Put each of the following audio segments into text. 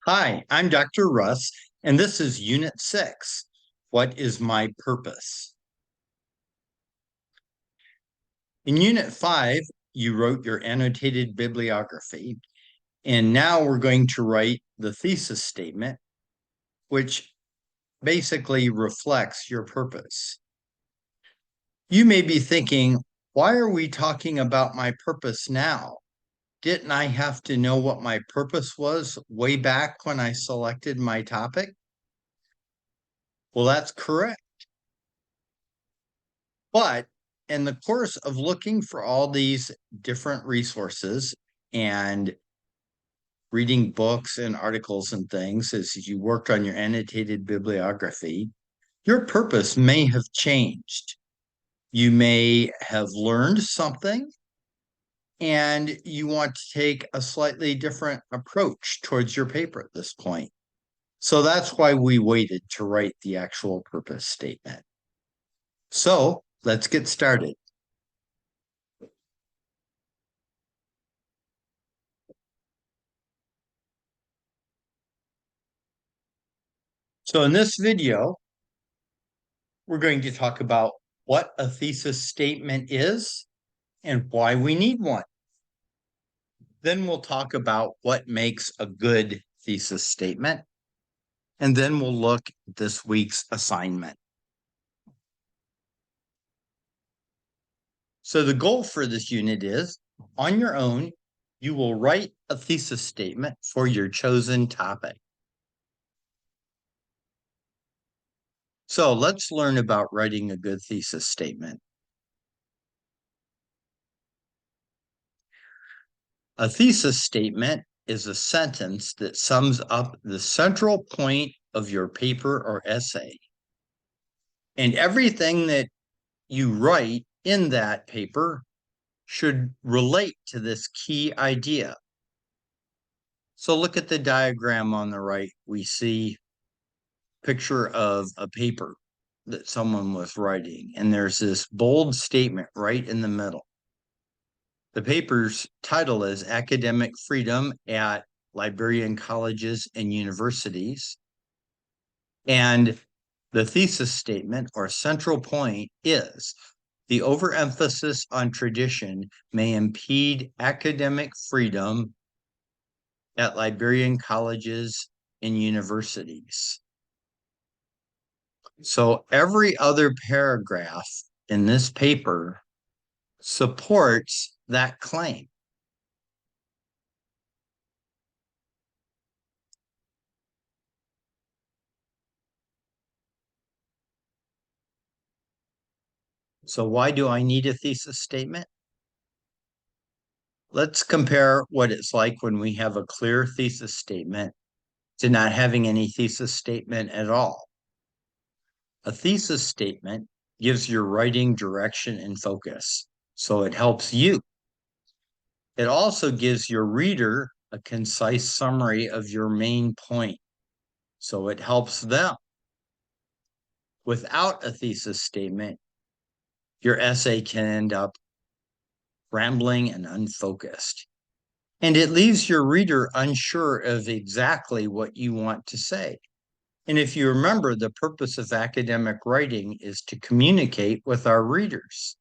Hi, I'm Dr. Russ, and this is Unit 6. What is my purpose? In Unit 5, you wrote your annotated bibliography, and now we're going to write the thesis statement, which basically reflects your purpose. You may be thinking, why are we talking about my purpose now? Didn't I have to know what my purpose was way back when I selected my topic? Well, that's correct. But in the course of looking for all these different resources and reading books and articles and things as you worked on your annotated bibliography, your purpose may have changed. You may have learned something and you want to take a slightly different approach towards your paper at this point. So that's why we waited to write the actual purpose statement. So let's get started. So in this video, we're going to talk about what a thesis statement is and why we need one. Then we'll talk about what makes a good thesis statement. And then we'll look at this week's assignment. So the goal for this unit is, on your own, you will write a thesis statement for your chosen topic. So let's learn about writing a good thesis statement. A thesis statement is a sentence that sums up the central point of your paper or essay. And everything that you write in that paper should relate to this key idea. So look at the diagram on the right. We see a picture of a paper that someone was writing, and there's this bold statement right in the middle. The paper's title is Academic Freedom at Librarian Colleges and Universities. And the thesis statement or central point is the overemphasis on tradition may impede academic freedom at librarian colleges and universities. So every other paragraph in this paper supports that claim. So why do I need a thesis statement? Let's compare what it's like when we have a clear thesis statement to not having any thesis statement at all. A thesis statement gives your writing direction and focus, so it helps you. It also gives your reader a concise summary of your main point, so it helps them. Without a thesis statement, your essay can end up rambling and unfocused. And it leaves your reader unsure of exactly what you want to say. And if you remember, the purpose of academic writing is to communicate with our readers.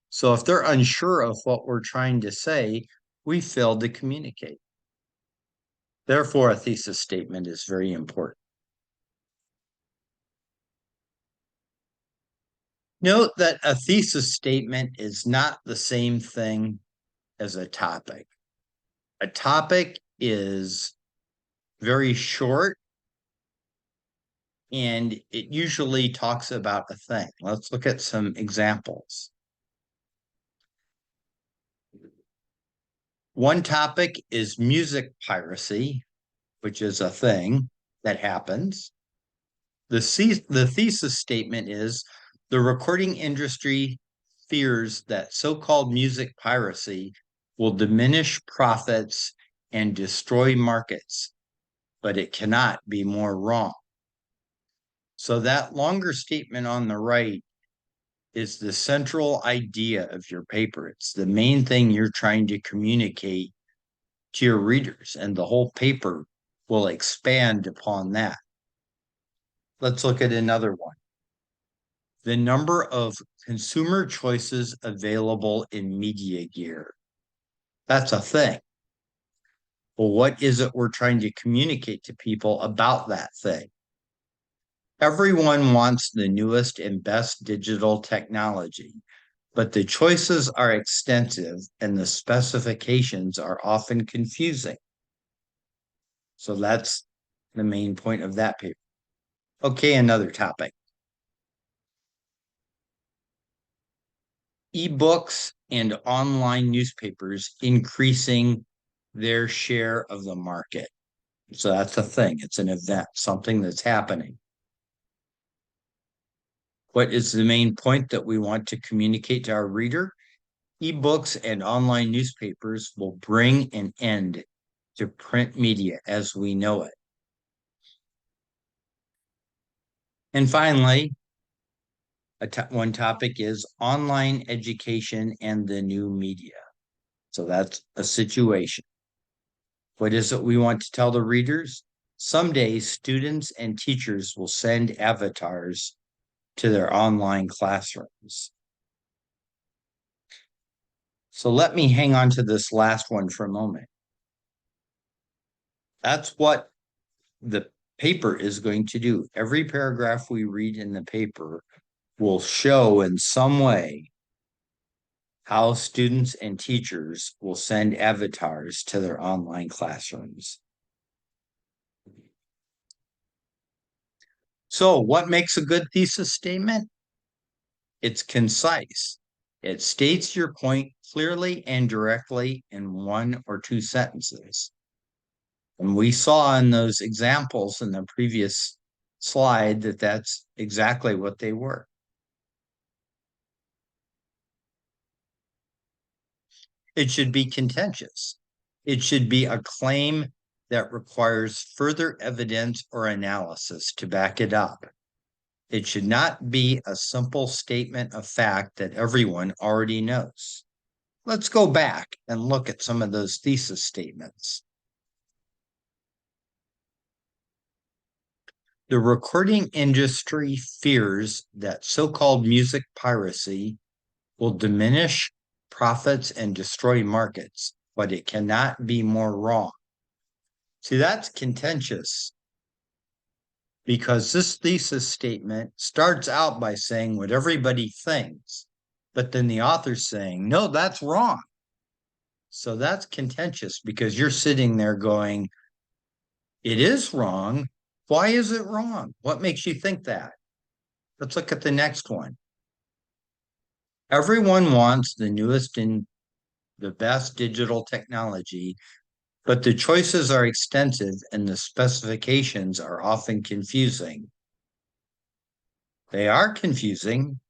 So if they're unsure of what we're trying to say, we failed to communicate. Therefore, a thesis statement is very important. Note that a thesis statement is not the same thing as a topic. A topic is very short and it usually talks about a thing. Let's look at some examples. One topic is music piracy, which is a thing that happens. The thesis statement is the recording industry fears that so-called music piracy will diminish profits and destroy markets, but it cannot be more wrong. So that longer statement on the right is the central idea of your paper. It's the main thing you're trying to communicate to your readers, and the whole paper will expand upon that. Let's look at another one. The number of consumer choices available in media gear. That's a thing. Well, what is it we're trying to communicate to people about that thing? Everyone wants the newest and best digital technology, but the choices are extensive and the specifications are often confusing. So that's the main point of that paper. Okay, another topic. Ebooks and online newspapers increasing their share of the market. So that's a thing. It's an event, something that's happening. What is the main point that we want to communicate to our reader? Ebooks and online newspapers will bring an end to print media as we know it. And finally, one topic is online education and the new media. So that's a situation. What is it we want to tell the readers? Someday, students and teachers will send avatars to their online classrooms. So let me hang on to this last one for a moment. That's what the paper is going to do. Every paragraph we read in the paper will show in some way how students and teachers will send avatars to their online classrooms. So what makes a good thesis statement? It's concise. It states your point clearly and directly in one or two sentences. And we saw in those examples in the previous slide that that's exactly what they were. It should be contentious. It should be a claim that requires further evidence or analysis to back it up. It should not be a simple statement of fact that everyone already knows. Let's go back and look at some of those thesis statements. The recording industry fears that so-called music piracy will diminish profits and destroy markets, but it cannot be more wrong. See, that's contentious because this thesis statement starts out by saying what everybody thinks, but then the author's saying, no, that's wrong. So that's contentious because you're sitting there going, it is wrong. Why is it wrong? What makes you think that? Let's look at the next one. Everyone wants the newest and the best digital technology, but the choices are extensive and the specifications are often confusing. They are confusing.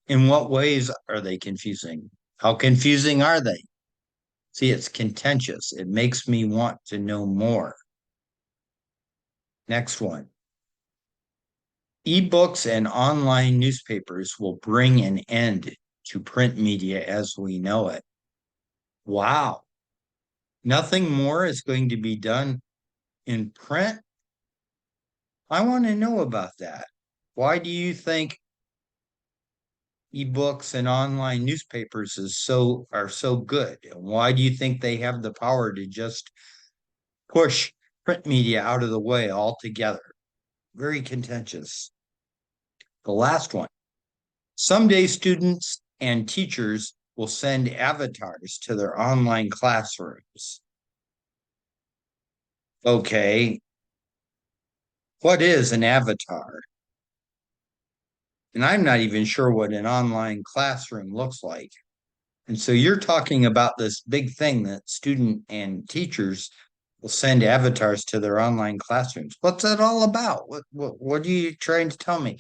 In what ways are they confusing? How confusing are they? See, it's contentious. It makes me want to know more. Next one. Ebooks and online newspapers will bring an end to print media as we know it. Wow. Nothing more is going to be done in print? I want to know about that. Why do you think ebooks and online newspapers are so good? And why do you think they have the power to just push print media out of the way altogether? Very contentious. The last one. Someday students and teachers will send avatars to their online classrooms. Okay, what is an avatar? And I'm not even sure what an online classroom looks like. And so you're talking about this big thing that student and teachers will send avatars to their online classrooms. What's that all about? What are you trying to tell me?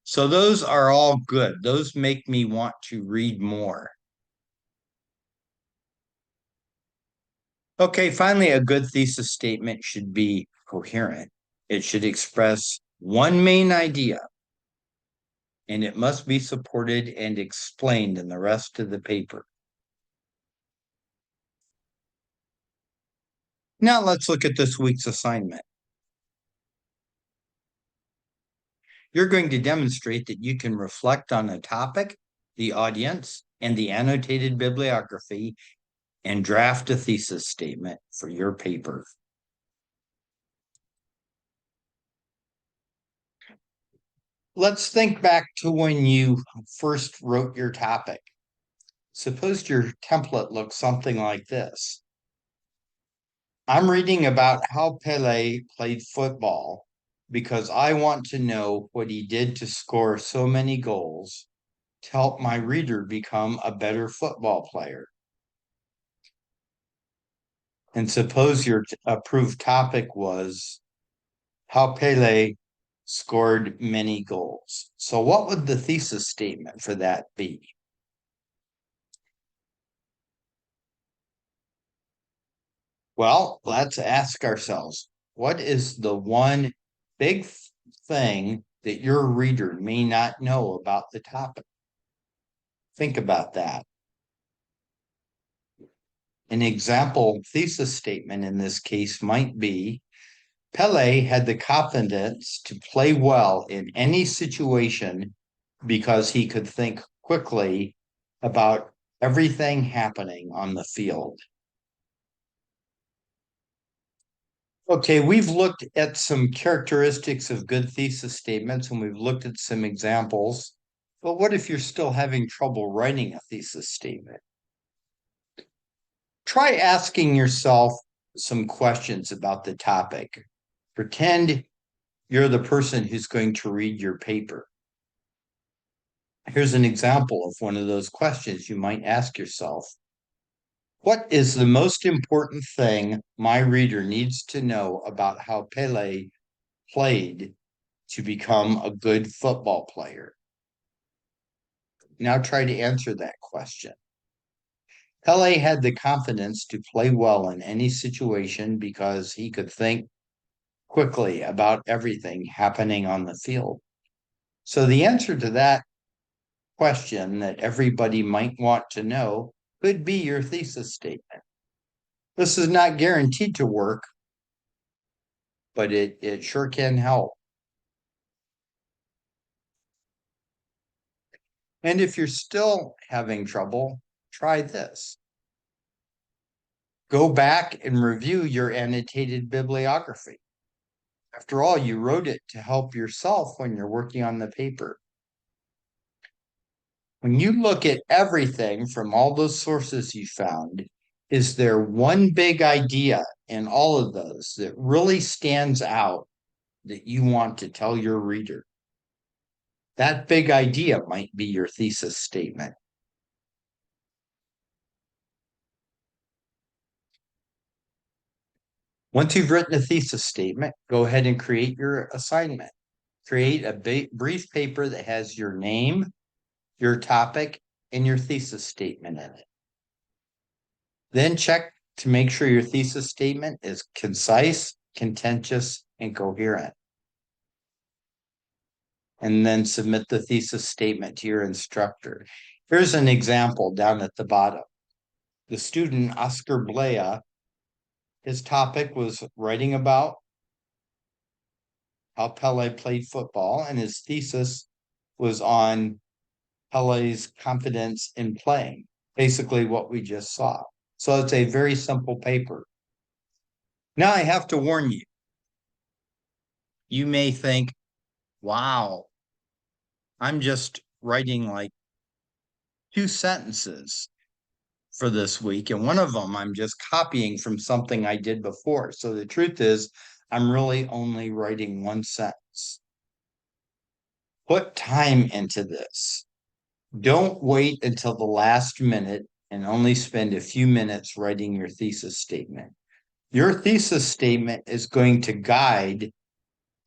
So those are all good. Those make me want to read more. Okay, finally, a good thesis statement should be coherent. It should express one main idea, and it must be supported and explained in the rest of the paper. Now let's look at this week's assignment. You're going to demonstrate that you can reflect on a topic, the audience, and the annotated bibliography and draft a thesis statement for your paper. Let's think back to when you first wrote your topic. Suppose your template looks something like this. I'm reading about how Pele played football because I want to know what he did to score so many goals to help my reader become a better football player. And suppose your approved topic was how Pele scored many goals. So what would the thesis statement for that be? Well, let's ask ourselves, what is the one big thing that your reader may not know about the topic? Think about that. An example thesis statement in this case might be, Pele had the confidence to play well in any situation because he could think quickly about everything happening on the field. Okay, we've looked at some characteristics of good thesis statements and we've looked at some examples. But what if you're still having trouble writing a thesis statement? Try asking yourself some questions about the topic. Pretend you're the person who's going to read your paper. Here's an example of one of those questions you might ask yourself. What is the most important thing my reader needs to know about how Pele played to become a good football player? Now try to answer that question. Pele had the confidence to play well in any situation because he could think quickly about everything happening on the field. So the answer to that question that everybody might want to know could be your thesis statement. This is not guaranteed to work, but it sure can help. And if you're still having trouble, try this. Go back and review your annotated bibliography. After all, you wrote it to help yourself when you're working on the paper. When you look at everything from all those sources you found, is there one big idea in all of those that really stands out that you want to tell your reader? That big idea might be your thesis statement. Once you've written a thesis statement, go ahead and create your assignment. Create a brief paper that has your name, your topic, and your thesis statement in it. Then check to make sure your thesis statement is concise, contentious, and coherent. And then submit the thesis statement to your instructor. Here's an example down at the bottom. The student, Oscar Blea, his topic was writing about how Pele played football, and his thesis was on Pele's confidence in playing, basically what we just saw. So it's a very simple paper. Now I have to warn you. You may think, wow, I'm just writing like 2 sentences for this week. And one of them I'm just copying from something I did before. So the truth is, I'm really only writing 1 sentence. Put time into this. Don't wait until the last minute and only spend a few minutes writing your thesis statement. Your thesis statement is going to guide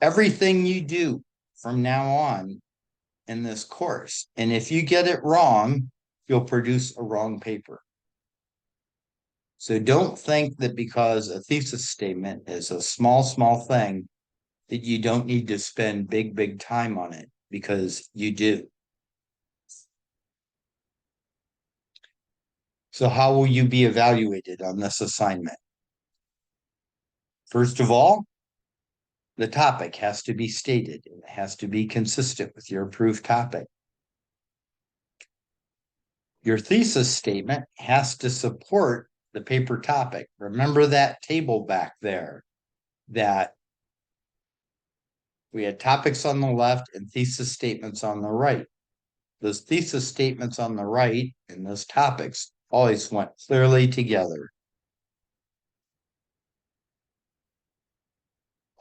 everything you do from now on in this course. And if you get it wrong, you'll produce a wrong paper. So don't think that because a thesis statement is a small thing, that you don't need to spend big time on it, because you do. So how will you be evaluated on this assignment? First of all, the topic has to be stated. It has to be consistent with your approved topic. Your thesis statement has to support the paper topic. Remember that table back there that we had topics on the left and thesis statements on the right. Those thesis statements on the right and those topics always went clearly together.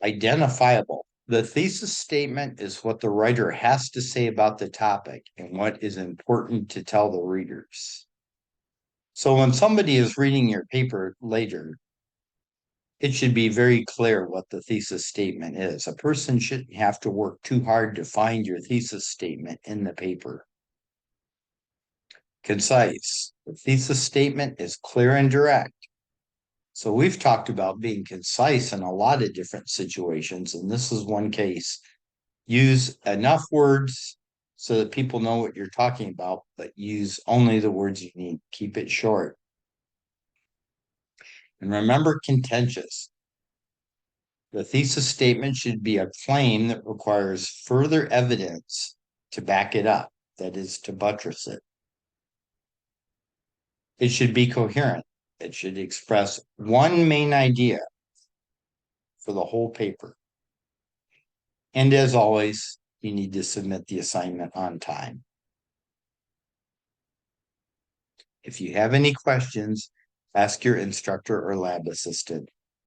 Identifiable. The thesis statement is what the writer has to say about the topic and what is important to tell the readers. So when somebody is reading your paper later, it should be very clear what the thesis statement is. A person shouldn't have to work too hard to find your thesis statement in the paper. Concise. The thesis statement is clear and direct. So we've talked about being concise in a lot of different situations, and this is one case. Use enough words so that people know what you're talking about, but use only the words you need. Keep it short. And remember, contentious. The thesis statement should be a claim that requires further evidence to back it up, that is, to buttress it. It should be coherent. It should express one main idea for the whole paper. And as always, you need to submit the assignment on time. If you have any questions, ask your instructor or lab assistant.